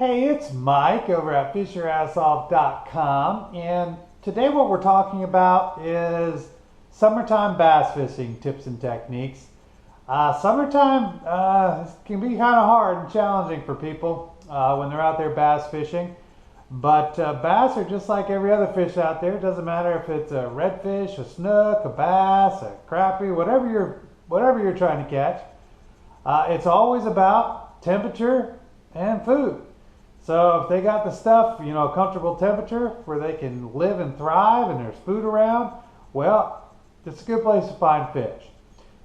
Hey, it's Mike over at fishyourassoff.com, and today what we're talking about is summertime bass fishing tips and techniques. Summertime can be kind of hard and challenging for people when they're out there bass fishing, but bass are just like every other fish out there. It doesn't matter if it's a redfish, a snook, a bass, a crappie, whatever you're trying to catch. It's always about temperature and food. So if they got the stuff, a comfortable temperature where they can live and thrive and there's food around, well, it's a good place to find fish.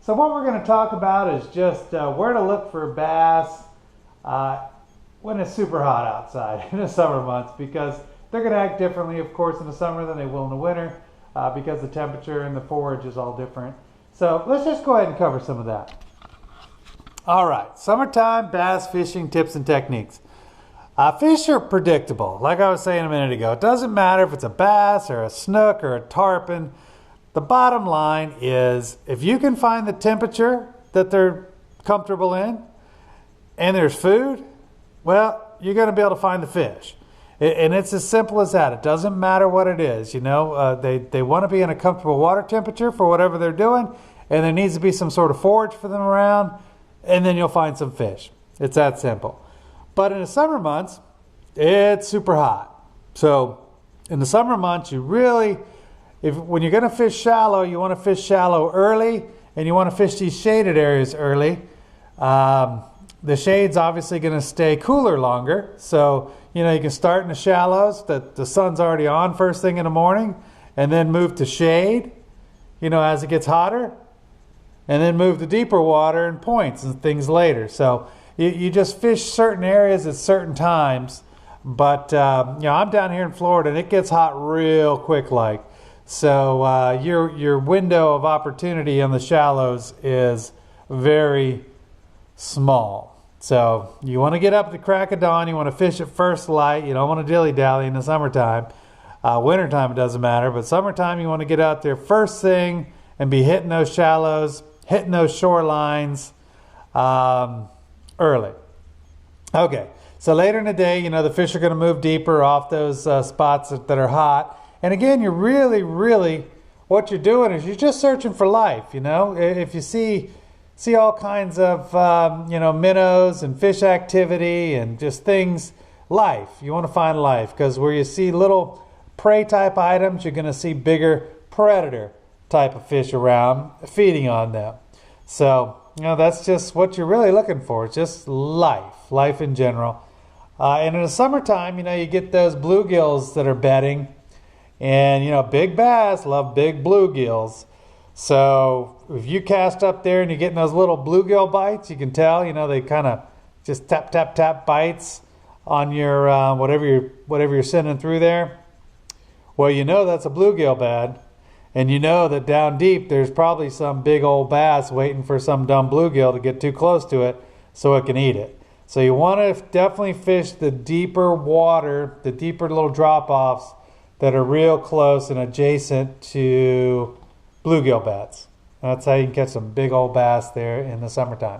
So what we're going to talk about is just where to look for bass when it's super hot outside in the summer months, because they're going to act differently, of course, in the summer than they will in the winter because the temperature and the forage is all different. So let's just go ahead and cover some of that. All right, summertime bass fishing tips and techniques. Fish are predictable, like I was saying a minute ago. It doesn't matter if it's a bass or a snook or a tarpon. The bottom line is if you can find the temperature that they're comfortable in and there's food, well, you're going to be able to find the fish. And it's as simple as that. It doesn't matter what it is. They want to be in a comfortable water temperature for whatever they're doing, and there needs to be some sort of forage for them around, and then you'll find some fish. It's that simple. But in the summer months, it's super hot. So in the summer months, when you're going to fish shallow, you want to fish shallow early, and you want to fish these shaded areas early. The shade's obviously going to stay cooler longer. So, you can start in the shallows that the sun's already on first thing in the morning, and then move to shade, as it gets hotter, and then move to deeper water and points and things later. So you just fish certain areas at certain times. But, I'm down here in Florida, and it gets hot real quick like. So your window of opportunity on the shallows is very small. So you want to get up at the crack of dawn. You want to fish at first light. You don't want to dilly-dally in the summertime. Wintertime, it doesn't matter. But summertime, you want to get out there first thing and be hitting those shallows, hitting those shorelines early. Okay, so later in the day, the fish are going to move deeper off those spots that are hot. And again, you're really, what you're doing is you're just searching for life, If you see all kinds of, minnows and fish activity and just things, life. You want to find life, because where you see little prey type items, you're going to see bigger predator type of fish around feeding on them. So, that's just what you're really looking for. It's just life in general. And in the summertime, you get those bluegills that are bedding. And, big bass love big bluegills. So if you cast up there and you're getting those little bluegill bites, you can tell, they kind of just tap bites on your whatever you're sending through there. Well, that's a bluegill bed. And that down deep, there's probably some big old bass waiting for some dumb bluegill to get too close to it so it can eat it. So you want to definitely fish the deeper water, the deeper little drop-offs that are real close and adjacent to bluegill beds. That's how you can catch some big old bass there in the summertime.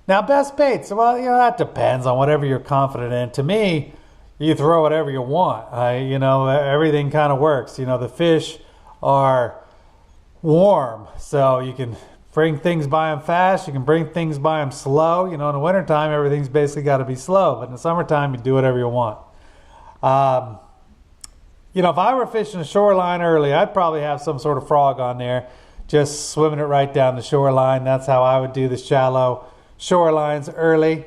Now, best baits. Well, that depends on whatever you're confident in. To me, you throw whatever you want. Everything kind of works. The fish are warm, so you can bring things by them fast. You can bring things by them slow. In the wintertime, everything's basically got to be slow. But in the summertime, you do whatever you want. If I were fishing a shoreline early, I'd probably have some sort of frog on there, just swimming it right down the shoreline. That's how I would do the shallow shorelines early.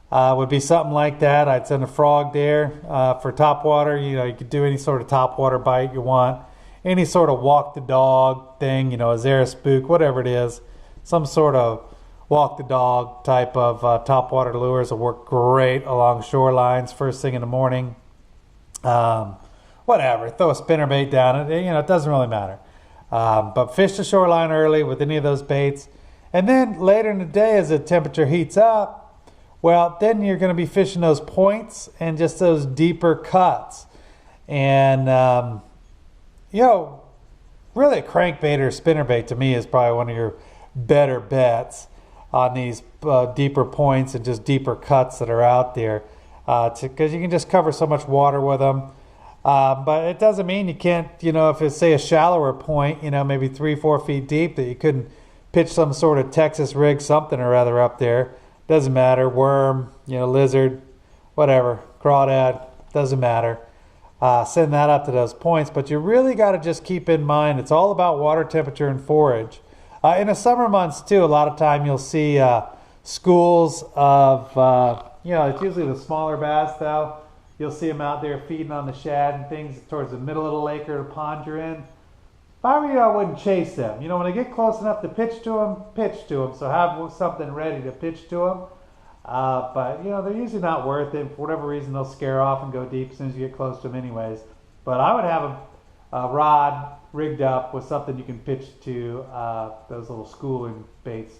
Would be something like that. I'd send a frog there for topwater. You could do any sort of topwater bite you want. Any sort of walk the dog thing, a Zara spook, whatever it is. Some sort of walk the dog type of topwater lures will work great along shorelines first thing in the morning. Whatever, throw a spinnerbait down it. It doesn't really matter. But fish the shoreline early with any of those baits. And then later in the day as the temperature heats up, well, then you're going to be fishing those points and just those deeper cuts. And, really a crankbait or spinnerbait to me is probably one of your better bets. on these deeper points and just deeper cuts that are out there, because you can just cover so much water with them. But it doesn't mean you can't, if it's, say, a shallower point, maybe 3-4 feet deep, that you couldn't pitch some sort of Texas rig something or other up there. Doesn't matter. Worm, lizard, whatever, crawdad, doesn't matter. Send that up to those points. But you really got to just keep in mind, it's all about water temperature and forage. In the summer months, too, a lot of time you'll see schools of, it's usually the smaller bass, though. You'll see them out there feeding on the shad and things towards the middle of the lake or the pond you're in. If I were you, I wouldn't chase them. When they get close enough to pitch to them. So have something ready to pitch to them. But, they're usually not worth it. For whatever reason, they'll scare off and go deep as soon as you get close to them anyways. But I would have a rod rigged up with something you can pitch to those little schooling baits,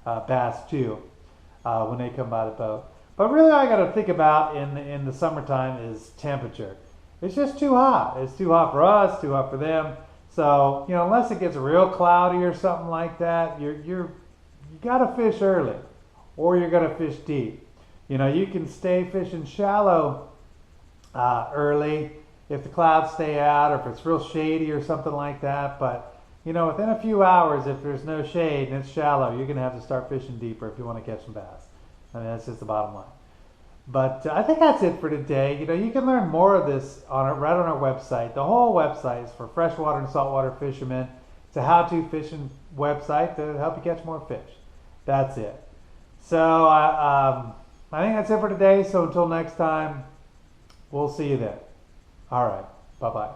bass too, when they come by the boat. But really all I got to think about in the summertime is temperature. It's just too hot. It's too hot for us, too hot for them. So, unless it gets real cloudy or something like that, you got to fish early, or you're going to fish deep. You can stay fishing shallow early if the clouds stay out, or if it's real shady or something like that. But, within a few hours, if there's no shade and it's shallow, you're going to have to start fishing deeper if you want to catch some bass. That's just the bottom line. But I think that's it for today. You can learn more of this right on our website. The whole website is for freshwater and saltwater fishermen. It's a how-to fishing website to help you catch more fish. That's it. So I think that's it for today. So until next time, we'll see you then. All right. Bye-bye.